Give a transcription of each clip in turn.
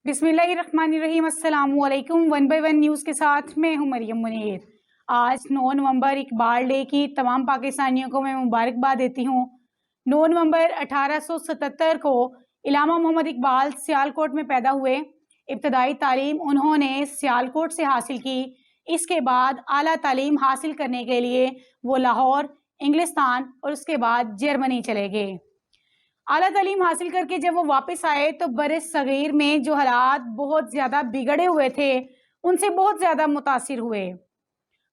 بسم اللہ الرحمن الرحیم۔ السلام علیکم۔ 1/1 نیوز کے ساتھ میں ہوں مریم منیر۔ آج 9 نومبر اقبال ڈے کی تمام پاکستانیوں کو میں مبارکباد دیتی ہوں۔ 9 نومبر 1877 کو علامہ محمد اقبال سیالکوٹ میں پیدا ہوئے۔ ابتدائی تعلیم انہوں نے سیالکوٹ سے حاصل کی۔ اس کے بعد اعلیٰ تعلیم حاصل کرنے کے لیے وہ لاہور، انگلستان اور اس کے بعد جرمنی چلے گئے۔ اعلیٰ تعلیم حاصل کر کے جب وہ واپس آئے تو بر صغیر میں جو حالات بہت زیادہ بگڑے ہوئے تھے ان سے بہت زیادہ متاثر ہوئے۔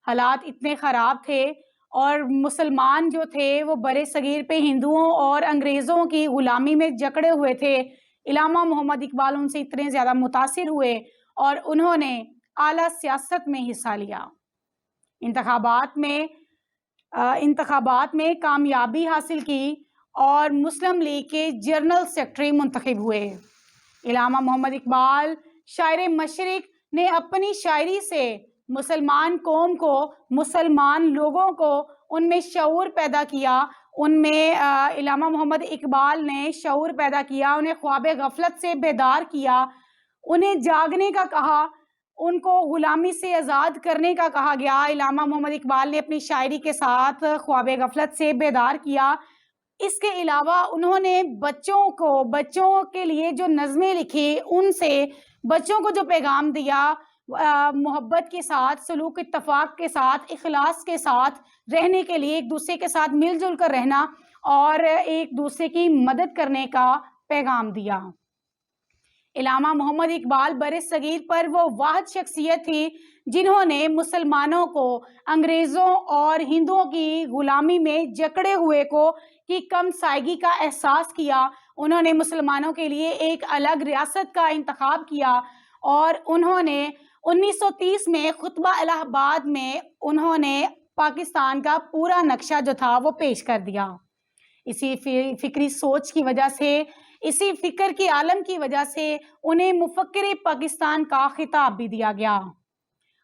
حالات اتنے خراب تھے اور مسلمان جو تھے وہ بر صغیر پہ ہندوؤں اور انگریزوں کی غلامی میں جکڑے ہوئے تھے۔ علامہ محمد اقبال ان سے اتنے زیادہ متاثر ہوئے اور انہوں نے اعلیٰ سیاست میں حصہ لیا۔ انتخابات میں کامیابی حاصل کی اور مسلم لیگ کے جنرل سیکرٹری منتخب ہوئے۔ علامہ محمد اقبال شاعر مشرق نے اپنی شاعری سے مسلمان قوم کو، مسلمان لوگوں کو ان میں شعور پیدا کیا۔ ان میں علامہ محمد اقبال نے شعور پیدا کیا، انہیں خواب غفلت سے بیدار کیا، انہیں جاگنے کا کہا، ان کو غلامی سے آزاد کرنے کا کہا گیا۔ علامہ محمد اقبال نے اپنی شاعری کے ساتھ خواب غفلت سے بیدار کیا۔ اس کے علاوہ انہوں نے بچوں کے لیے جو نظمیں لکھی، ان سے بچوں کو جو پیغام دیا، محبت کے ساتھ، سلوک اتفاق کے ساتھ، اخلاص کے ساتھ رہنے کے لیے، ایک دوسرے کے ساتھ مل جل کر رہنا اور ایک دوسرے کی مدد کرنے کا پیغام دیا۔ علامہ محمد اقبال بر صغیر پر وہ واحد شخصیت تھی جنہوں نے مسلمانوں کو انگریزوں اور ہندوؤں کی غلامی میں جکڑے ہوئے کی کم سائیگی کا احساس کیا۔ انہوں نے مسلمانوں کے لیے ایک الگ ریاست کا انتخاب کیا اور انہوں نے 1930 میں خطبہ الہ آباد میں انہوں نے پاکستان کا پورا نقشہ جو تھا وہ پیش کر دیا۔ اسی فکری سوچ کی وجہ سے، اسی فکر کے عالم کی وجہ سے انہیں مفکر پاکستان کا خطاب بھی دیا گیا۔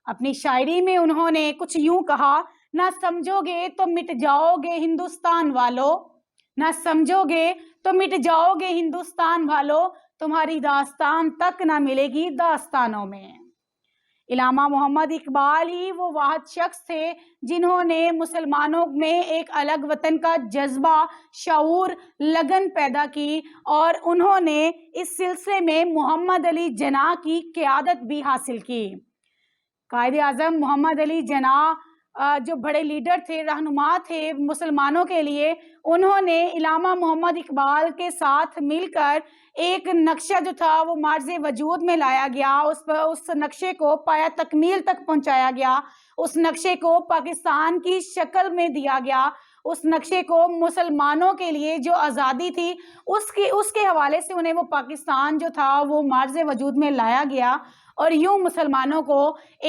اپنی شاعری میں انہوں نے کچھ یوں کہا: نہ سمجھو گے تو مٹ جاؤ گے ہندوستان والو، نہ سمجھو گے تو مٹ جاؤ گے ہندوستان والو، تمہاری داستان تک نہ ملے گی داستانوں میں۔ علامہ محمد اقبال ہی وہ واحد شخص تھے جنہوں نے مسلمانوں میں ایک الگ وطن کا جذبہ، شعور، لگن پیدا کی اور انہوں نے اس سلسلے میں محمد علی جناح کی قیادت بھی حاصل کی۔ قائد اعظم محمد علی جناح جو بڑے لیڈر تھے، رہنما تھے مسلمانوں کے لیے، انہوں نے علامہ محمد اقبال کے ساتھ مل کر ایک نقشہ جو تھا وہ معرض وجود میں لایا گیا۔ اس نقشے کو پایہ تکمیل تک پہنچایا گیا، اس نقشے کو پاکستان کی شکل میں دیا گیا، اس نقشے کو مسلمانوں کے لیے جو آزادی تھی اس کے حوالے سے انہیں وہ پاکستان جو تھا وہ معرض وجود میں لایا گیا اور یوں مسلمانوں کو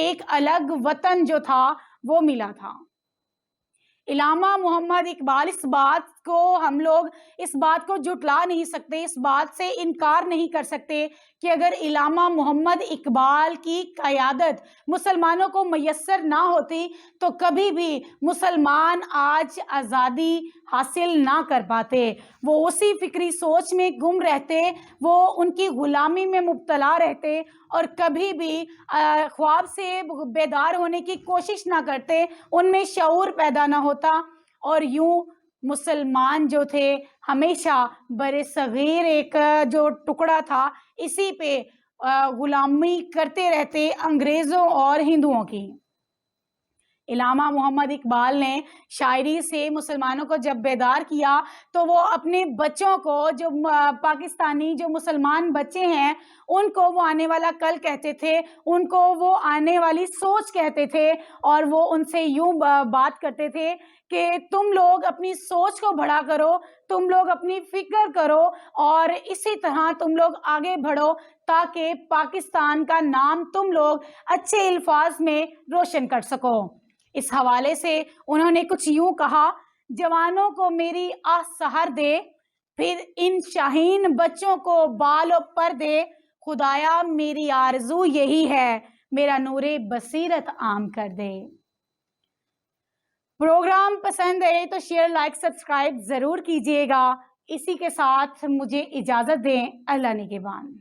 ایک الگ وطن جو تھا وہ ملا تھا۔ علامہ محمد اقبال، ہم لوگ اس بات کو جھٹلا نہیں سکتے، اس بات سے انکار نہیں کر سکتے کہ اگر علامہ محمد اقبال کی قیادت مسلمانوں کو میسر نہ ہوتی تو کبھی بھی مسلمان آج آزادی حاصل نہ کر پاتے۔ وہ اسی فکری سوچ میں گم رہتے، وہ ان کی غلامی میں مبتلا رہتے اور کبھی بھی خواب سے بیدار ہونے کی کوشش نہ کرتے، ان میں شعور پیدا نہ ہوتا اور یوں مسلمان جو تھے ہمیشہ بر صغیر ایک جو ٹکڑا تھا اسی پہ غلامی کرتے رہتے انگریزوں اور ہندوؤں کی۔ علامہ محمد اقبال نے شاعری سے مسلمانوں کو جب بیدار کیا تو وہ اپنے بچوں کو، جو پاکستانی جو مسلمان بچے ہیں، ان کو وہ آنے والا کل کہتے تھے، ان کو وہ آنے والی سوچ کہتے تھے اور وہ ان سے یوں بات کرتے تھے کہ تم لوگ اپنی سوچ کو بڑا کرو، تم لوگ اپنی فکر کرو اور اسی طرح تم لوگ آگے بڑھو تاکہ پاکستان کا نام تم لوگ اچھے الفاظ میں روشن کر سکو۔ اس حوالے سے انہوں نے کچھ یوں کہا: جوانوں کو میری آہ سحر دے، پھر ان شاہین بچوں کو بال و پر دے، خدایا میری آرزو یہی ہے، میرا نور بصیرت عام کر دے۔ پروگرام پسند ہے تو شیئر، لائک، سبسکرائب ضرور کیجیے گا۔ اسی کے ساتھ مجھے اجازت دیں۔ اللہ نگہبان۔